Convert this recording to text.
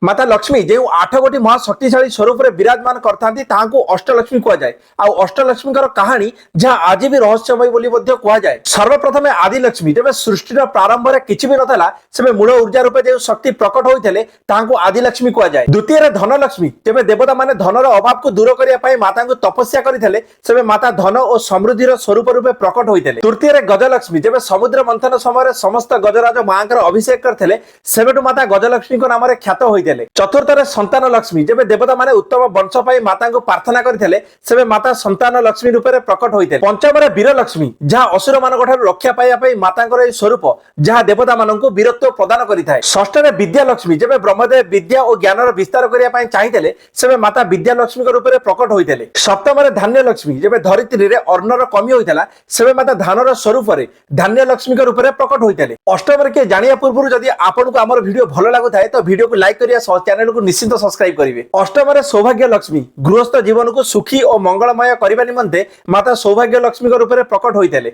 माता लक्ष्मी जो 8 गोटी महाशक्तिशाली स्वरूप रे विराजमान करथांती ताहाको अष्टलक्ष्मी कह जाए आ अष्टलक्ष्मी कहानी जहाँ आज भी रहस्यमय बोली मध्य कह जाए। सर्वप्रथम आदि लक्ष्मी जब सृष्टिर प्रारंभ में किछि भी नथला सेबे मूल ऊर्जा रूपे जो शक्ति प्रकट होइतले ताहाको आदि लक्ष्मी कह जाए। द्वितीय रे धन लक्ष्मी जब देवता माने धनर अभाव को दूर करिया पई माता को तपस्या करितले सेबे माता धन और समृद्धिर स्वरूप रूपे प्रकट होइतले। तृतीय रे गजलक्ष्मी जब समुद्र मंथन समय समस्त गजराज मांकर अभिषेक करथिले सेबेटु माता गजलक्ष्मी को नाम रे ख्यात होइतले। चतुर्थ रे संतान लक्ष्मी जब देवता माने उत्तम वंश पाई माता को प्रार्थना करथिले सेबे माता संतान लक्ष्मी रूप रे प्रकट होइतले। पंचम रे वीर लक्ष्मी जहाँ असुर मानक ठारू रक्षा पाइया पई मातांकर ए स्वरूप जहाँ देवता माननको वीरत्व प्रदान करिथाय। षष्ठ रे विद्या लक्ष्मी जब ब्रह्मदेव विद्या और ज्ञानर विस्तार करिया पई चाहितले सेबे माता विद्या लक्ष्मी के रूप रे प्रकट होइतले। सप्तम रे धान्य लक्ष्मी जब धरित्री रे अन्नर कमी होइतला सेबे माता धानर स्वरूप रे धान्य लक्ष्मी के रूप रे प्रकट होइतले। अष्टम रे के जानिया पूर्व जदि आपनको हमर वीडियो भलो लागुथाय तो वीडियो को लाइक करिया चैनल को निश्चित सब्सक्राइब करिवे। अष्टम रे सौभाग्य लक्ष्मी गृहस्थ जीवन को सुखी और मंगलमय करबा निमंते माता सौभाग्य लक्ष्मी के रूप रे प्रकट होइतले।